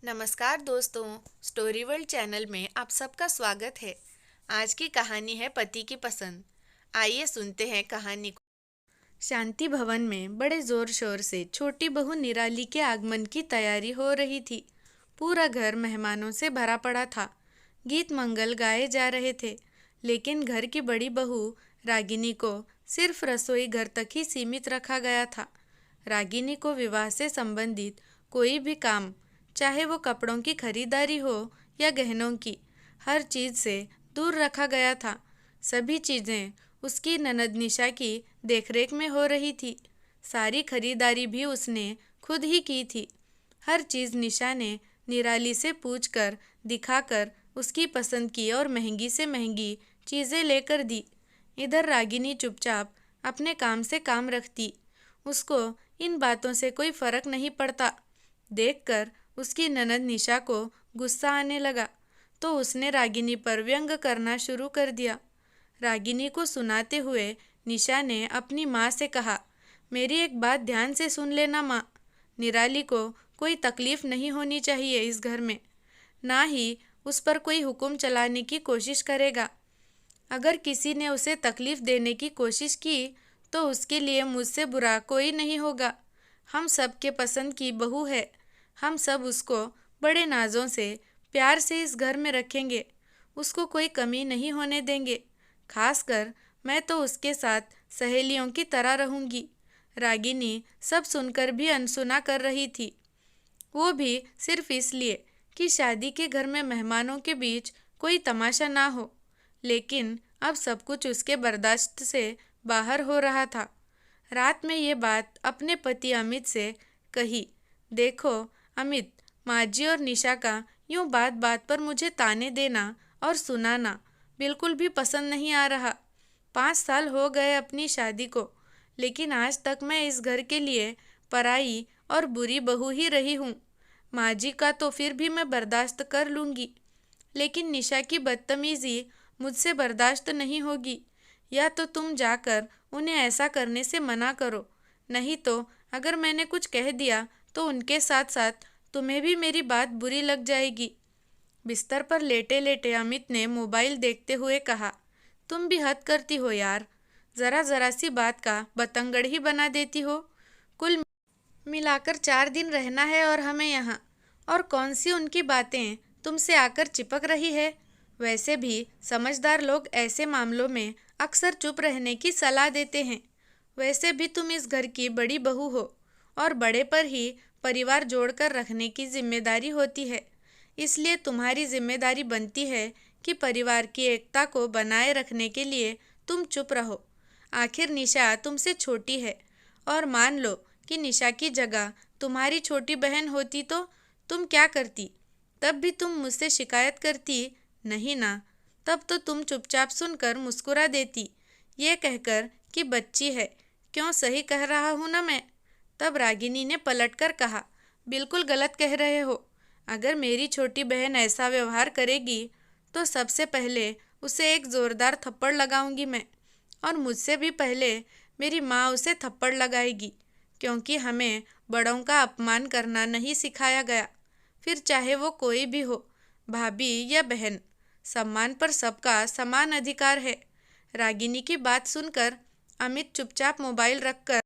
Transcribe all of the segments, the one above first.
नमस्कार दोस्तों, story world channel में आप सबका स्वागत है। आज की कहानी है पति की पसंद। आइए सुनते हैं कहानी को। शांति भवन में बड़े जोर शोर से छोटी बहू निराली के आगमन की तैयारी हो रही थी। पूरा घर मेहमानों से भरा पड़ा था। गीत मंगल गाए जा रहे थे, लेकिन घर की बड़ी बहू रागिनी को सिर्फ रसोई घर तक ही सीमित रखा गया था। रागिनी को विवाह से संबंधित कोई भी काम, चाहे वो कपड़ों की खरीदारी हो या गहनों की, हर चीज़ से दूर रखा गया था। सभी चीज़ें उसकी ननद निशा की देखरेख में हो रही थी। सारी खरीदारी भी उसने खुद ही की थी। हर चीज़ निशा ने निराली से पूछकर, दिखाकर उसकी पसंद की और महंगी से महंगी चीज़ें लेकर दी। इधर रागिनी चुपचाप अपने काम से काम रखती। उसको इन बातों से कोई फर्क नहीं पड़ता। देखकर उसकी ननद निशा को गुस्सा आने लगा, तो उसने रागिनी पर व्यंग करना शुरू कर दिया। रागिनी को सुनाते हुए निशा ने अपनी माँ से कहा, मेरी एक बात ध्यान से सुन लेना माँ। निराली को कोई तकलीफ नहीं होनी चाहिए इस घर में, ना ही उस पर कोई हुक्म चलाने की कोशिश करेगा। अगर किसी ने उसे तकलीफ देने की कोशिश की तो उसके लिए मुझसे बुरा कोई नहीं होगा। हम सबके पसंद की बहू है। हम सब उसको बड़े नाजों से, प्यार से इस घर में रखेंगे। उसको कोई कमी नहीं होने देंगे। खासकर मैं तो उसके साथ सहेलियों की तरह रहूंगी। रागिनी सब सुनकर भी अनसुना कर रही थी, वो भी सिर्फ इसलिए कि शादी के घर में मेहमानों के बीच कोई तमाशा ना हो। लेकिन अब सब कुछ उसके बर्दाश्त से बाहर हो रहा था। रात में ये बात अपने पति अमित से कही। देखो अमित, माजी और निशा का यूँ बात बात पर मुझे ताने देना और सुनाना बिल्कुल भी पसंद नहीं आ रहा। 5 साल हो गए अपनी शादी को, लेकिन आज तक मैं इस घर के लिए पराई और बुरी बहू ही रही हूँ। माजी का तो फिर भी मैं बर्दाश्त कर लूँगी, लेकिन निशा की बदतमीज़ी मुझसे बर्दाश्त नहीं होगी। या तो तुम जाकर उन्हें ऐसा करने से मना करो, नहीं तो अगर मैंने कुछ कह दिया तो उनके साथ साथ तुम्हें भी मेरी बात बुरी लग जाएगी। बिस्तर पर लेटे लेटे अमित ने मोबाइल देखते हुए कहा, तुम भी हद करती हो यार। ज़रा सी बात का बतंगड़ ही बना देती हो। कुल मिलाकर 4 दिन रहना है और हमें यहाँ, और कौन सी उनकी बातें तुमसे आकर चिपक रही है। वैसे भी समझदार लोग ऐसे मामलों में अक्सर चुप रहने की सलाह देते हैं। वैसे भी तुम इस घर की बड़ी बहू हो और बड़े पर ही परिवार जोड़कर रखने की जिम्मेदारी होती है। इसलिए तुम्हारी जिम्मेदारी बनती है कि परिवार की एकता को बनाए रखने के लिए तुम चुप रहो। आखिर निशा तुमसे छोटी है, और मान लो कि निशा की जगह तुम्हारी छोटी बहन होती तो तुम क्या करती? तब भी तुम मुझसे शिकायत करती नहीं ना? तब तो तुम चुपचाप सुनकर मुस्कुरा देती, ये कहकर कि बच्ची है, क्यों सही कह रहा हूँ ना मैं। तब रागिनी ने पलटकर कहा, बिल्कुल गलत कह रहे हो। अगर मेरी छोटी बहन ऐसा व्यवहार करेगी तो सबसे पहले उसे एक ज़ोरदार थप्पड़ लगाऊंगी मैं, और मुझसे भी पहले मेरी माँ उसे थप्पड़ लगाएगी, क्योंकि हमें बड़ों का अपमान करना नहीं सिखाया गया। फिर चाहे वो कोई भी हो, भाभी या बहन, सम्मान पर सबका समान अधिकार है। रागिनी की बात सुनकर अमित चुपचाप मोबाइल रखकर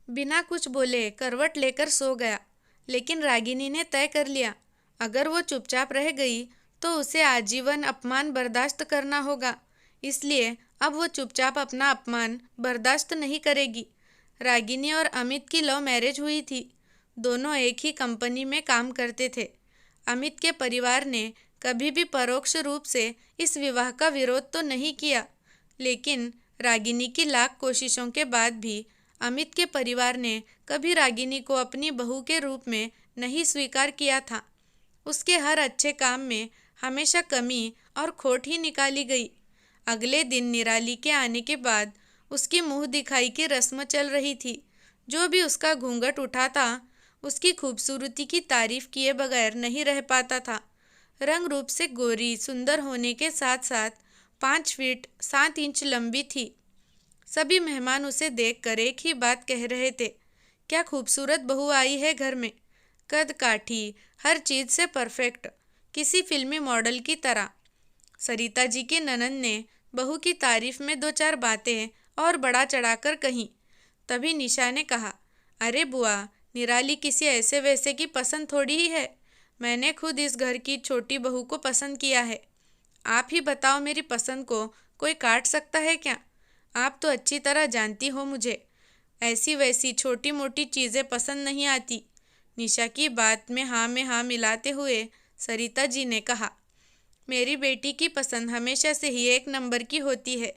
बिना कुछ बोले करवट लेकर सो गया। लेकिन रागिनी ने तय कर लिया, अगर वो चुपचाप रह गई तो उसे आजीवन अपमान बर्दाश्त करना होगा। इसलिए अब वो चुपचाप अपना अपमान बर्दाश्त नहीं करेगी। रागिनी और अमित की लव मैरिज हुई थी। दोनों एक ही कंपनी में काम करते थे। अमित के परिवार ने कभी भी परोक्ष रूप से इस विवाह का विरोध तो नहीं किया, लेकिन रागिनी की लाख कोशिशों के बाद भी अमित के परिवार ने कभी रागिनी को अपनी बहू के रूप में नहीं स्वीकार किया था। उसके हर अच्छे काम में हमेशा कमी और खोट ही निकाली गई। अगले दिन निराली के आने के बाद उसकी मुंह दिखाई की रस्म चल रही थी। जो भी उसका घूंघट उठाता, उसकी खूबसूरती की तारीफ किए बगैर नहीं रह पाता था। रंग रूप से गोरी सुंदर होने के साथ साथ 5 फीट 7 इंच लंबी थी। सभी मेहमान उसे देखकर एक ही बात कह रहे थे, क्या खूबसूरत बहू आई है घर में। कद काठी, हर चीज़ से परफेक्ट, किसी फिल्मी मॉडल की तरह। सरिता जी की ननंद ने बहू की तारीफ में 2-4 बातें और बढ़ा चढ़ाकर कहीं। तभी निशा ने कहा, अरे बुआ, निराली किसी ऐसे वैसे की पसंद थोड़ी ही है। मैंने खुद इस घर की छोटी बहू को पसंद किया है। आप ही बताओ, मेरी पसंद को कोई काट सकता है क्या? आप तो अच्छी तरह जानती हो मुझे ऐसी वैसी छोटी मोटी चीज़ें पसंद नहीं आती। निशा की बात में हाँ मिलाते हुए सरिता जी ने कहा, मेरी बेटी की पसंद हमेशा से ही एक नंबर की होती है,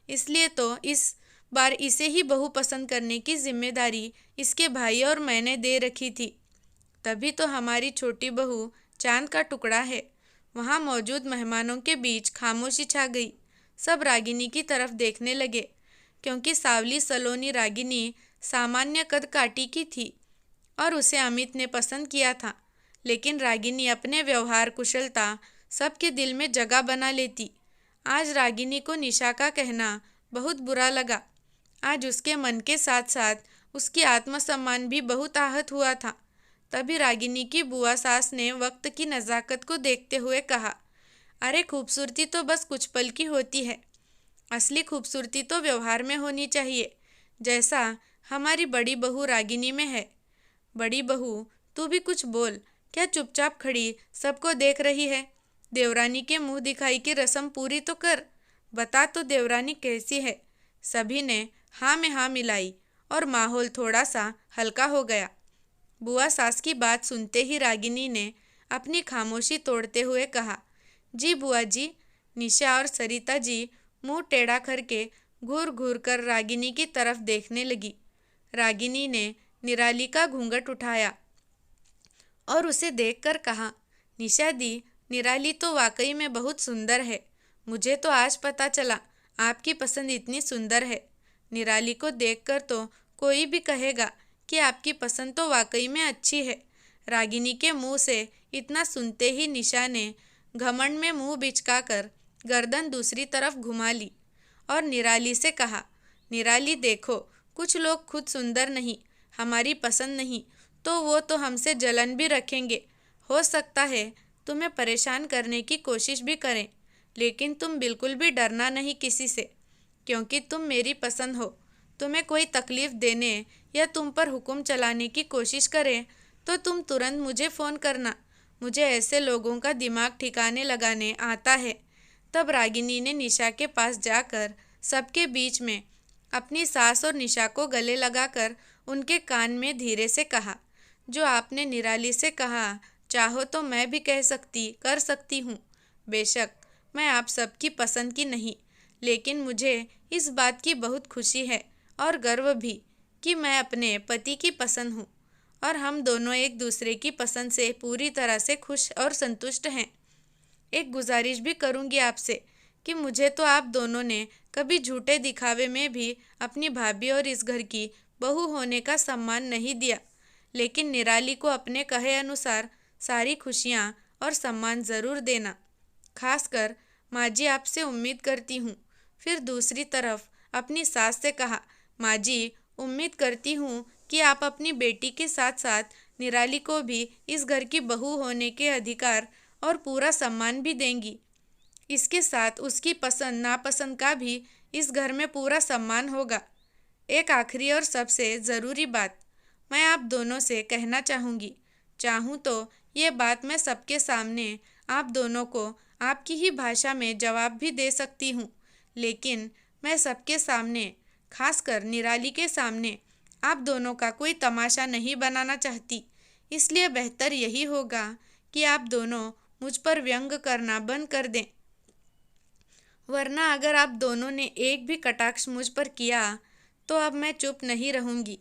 इसलिए तो इस बार इसे ही बहू पसंद करने की जिम्मेदारी इसके भाई और मैंने दे रखी थी। तभी तो हमारी छोटी बहू चांद का टुकड़ा है। वहाँ मौजूद मेहमानों के बीच खामोशी छा गई। सब रागिनी की तरफ देखने लगे, क्योंकि सावली सलोनी रागिनी सामान्य कद काटी की थी और उसे अमित ने पसंद किया था। लेकिन रागिनी अपने व्यवहार कुशलता सबके दिल में जगह बना लेती। आज रागिनी को निशा का कहना बहुत बुरा लगा। आज उसके मन के साथ साथ उसकी आत्मसम्मान भी बहुत आहत हुआ था। तभी रागिनी की बुआ सास ने वक्त की नज़ाकत को देखते हुए कहा, अरे खूबसूरती तो बस कुछ पल की होती है, असली खूबसूरती तो व्यवहार में होनी चाहिए, जैसा हमारी बड़ी बहू रागिनी में है। बड़ी बहू, तू भी कुछ बोल, क्या चुपचाप खड़ी सबको देख रही है? देवरानी के मुंह दिखाई की रस्म पूरी तो कर, बता तो देवरानी कैसी है? सभी ने हाँ में हाँ मिलाई और माहौल थोड़ा सा हल्का हो गया। बुआ सास की बात सुनते ही रागिनी ने अपनी खामोशी तोड़ते हुए कहा, जी बुआ जी। निशा और सरिता जी मुंह टेढ़ा करके घूर घूर कर रागिनी की तरफ देखने लगी। रागिनी ने निराली का घूंघट उठाया और उसे देखकर कहा, निशा दी, निराली तो वाकई में बहुत सुंदर है। मुझे तो आज पता चला आपकी पसंद इतनी सुंदर है। निराली को देखकर तो कोई भी कहेगा कि आपकी पसंद तो वाकई में अच्छी है। रागिनी के मुंह से इतना सुनते ही निशा ने घमंड में मुंह बिचकाकर गर्दन दूसरी तरफ घुमा ली और निराली से कहा, निराली देखो, कुछ लोग खुद सुंदर नहीं, हमारी पसंद नहीं तो वो तो हमसे जलन भी रखेंगे। हो सकता है तुम्हें परेशान करने की कोशिश भी करें, लेकिन तुम बिल्कुल भी डरना नहीं किसी से, क्योंकि तुम मेरी पसंद हो। तुम्हें कोई तकलीफ़ देने या तुम पर हुक्म चलाने की कोशिश करें तो तुम तुरंत मुझे फ़ोन करना। मुझे ऐसे लोगों का दिमाग ठिकाने लगाने आता है। तब रागिनी ने निशा के पास जाकर सबके बीच में अपनी सास और निशा को गले लगाकर उनके कान में धीरे से कहा, जो आपने निराली से कहा, चाहो तो मैं भी कर सकती हूँ। बेशक मैं आप सबकी पसंद की नहीं, लेकिन मुझे इस बात की बहुत खुशी है और गर्व भी कि मैं अपने पति की पसंद हूँ और हम दोनों एक दूसरे की पसंद से पूरी तरह से खुश और संतुष्ट हैं। एक गुजारिश भी करूँगी आपसे कि मुझे तो आप दोनों ने कभी झूठे दिखावे में भी अपनी भाभी और इस घर की बहू होने का सम्मान नहीं दिया, लेकिन निराली को अपने कहे अनुसार सारी खुशियाँ और सम्मान ज़रूर देना। खासकर माँ जी आपसे उम्मीद करती हूँ। फिर दूसरी तरफ अपनी सास से कहा, माँ जी, उम्मीद करती हूँ कि आप अपनी बेटी के साथ साथ निराली को भी इस घर की बहू होने के अधिकार और पूरा सम्मान भी देंगी। इसके साथ उसकी पसंद नापसंद का भी इस घर में पूरा सम्मान होगा। एक आखिरी और सबसे ज़रूरी बात मैं आप दोनों से कहना चाहूँ तो ये बात मैं सबके सामने आप दोनों को आपकी ही भाषा में जवाब भी दे सकती हूँ, लेकिन मैं सबके सामने, खासकर निराली के सामने, आप दोनों का कोई तमाशा नहीं बनाना चाहती। इसलिए बेहतर यही होगा कि आप दोनों मुझ पर व्यंग करना बंद कर दें, वरना अगर आप दोनों ने एक भी कटाक्ष मुझ पर किया तो अब मैं चुप नहीं रहूँगी।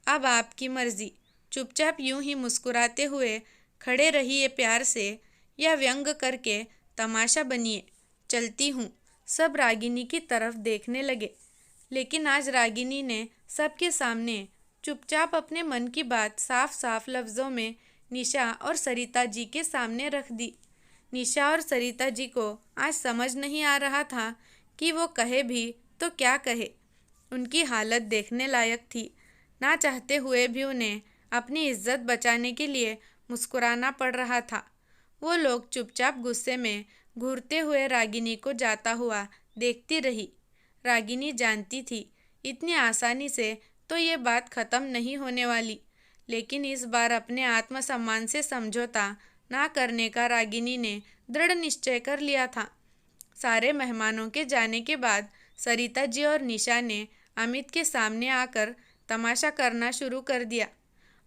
अब आपकी मर्जी। चुपचाप यूं ही मुस्कुराते हुए खड़े रहिए प्यार से, या व्यंग करके तमाशा बनिए। चलती हूँ। सब रागिनी की तरफ देखने लगे, लेकिन आज रागिनी ने सबके सामने चुपचाप अपने मन की बात साफ साफ लफ्ज़ों में निशा और सरिता जी के सामने रख दी। निशा और सरिता जी को आज समझ नहीं आ रहा था कि वो कहे भी तो क्या कहे। उनकी हालत देखने लायक थी। ना चाहते हुए भी उन्हें अपनी इज्जत बचाने के लिए मुस्कुराना पड़ रहा था। वो लोग चुपचाप गुस्से में घूरते हुए रागिनी को जाता हुआ देखती रही। रागिनी जानती थी इतनी आसानी से तो ये बात खत्म नहीं होने वाली, लेकिन इस बार अपने आत्मसम्मान से समझौता ना करने का रागिनी ने दृढ़ निश्चय कर लिया था। सारे मेहमानों के जाने के बाद सरिता जी और निशा ने अमित के सामने आकर तमाशा करना शुरू कर दिया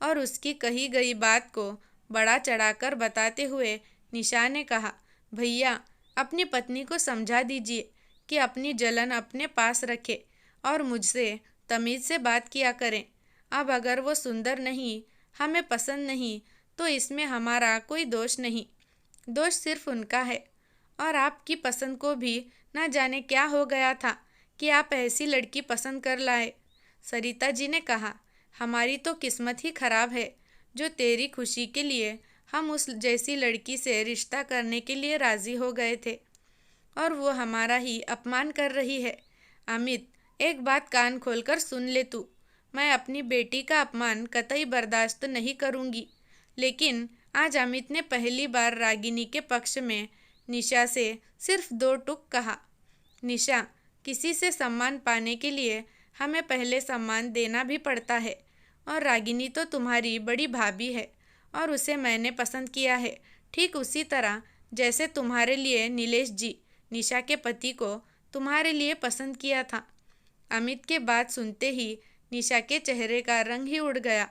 और उसकी कही गई बात को बड़ा चढ़ाकर बताते हुए निशा ने कहा, भैया अपनी पत्नी को समझा दीजिए कि अपनी जलन अपने पास रखे और मुझसे तमीज़ से बात किया करें। अब अगर वो सुंदर नहीं, हमें पसंद नहीं, तो इसमें हमारा कोई दोष नहीं। दोष सिर्फ उनका है। और आपकी पसंद को भी ना जाने क्या हो गया था कि आप ऐसी लड़की पसंद कर लाए। सरिता जी ने कहा, हमारी तो किस्मत ही खराब है जो तेरी खुशी के लिए हम उस जैसी लड़की से रिश्ता करने के लिए राज़ी हो गए थे और वो हमारा ही अपमान कर रही है। अमित, एक बात कान खोलकर सुन ले तू। मैं अपनी बेटी का अपमान कतई बर्दाश्त नहीं करूँगी। लेकिन आज अमित ने पहली बार रागिनी के पक्ष में निशा से सिर्फ 2 टूक कहा। निशा, किसी से सम्मान पाने के लिए हमें पहले सम्मान देना भी पड़ता है और रागिनी तो तुम्हारी बड़ी भाभी है और उसे मैंने पसंद किया है, ठीक उसी तरह जैसे तुम्हारे लिए नीलेश जी निशा के पति को तुम्हारे लिए पसंद किया था। अमित के बात सुनते ही निशा के चेहरे का रंग ही उड़ गया।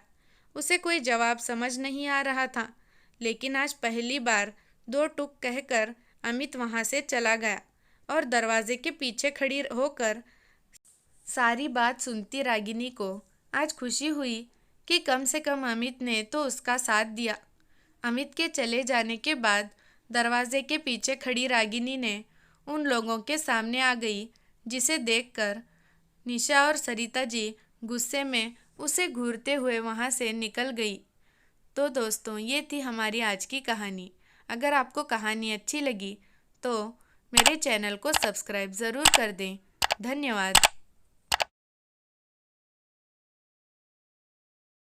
उसे कोई जवाब समझ नहीं आ रहा था, लेकिन आज पहली बार 2 टूक कहकर अमित वहाँ से चला गया और दरवाजे के पीछे खड़ी होकर सारी बात सुनती रागिनी को आज खुशी हुई कि कम से कम अमित ने तो उसका साथ दिया। अमित के चले जाने के बाद दरवाजे के पीछे खड़ी रागिनी ने उन लोगों के सामने आ गई, जिसे देखकर निशा और सरिता जी गुस्से में उसे घूरते हुए वहाँ से निकल गई। तो दोस्तों, ये थी हमारी आज की कहानी। अगर आपको कहानी अच्छी लगी तो मेरे चैनल को सब्सक्राइब ज़रूर कर दें। धन्यवाद।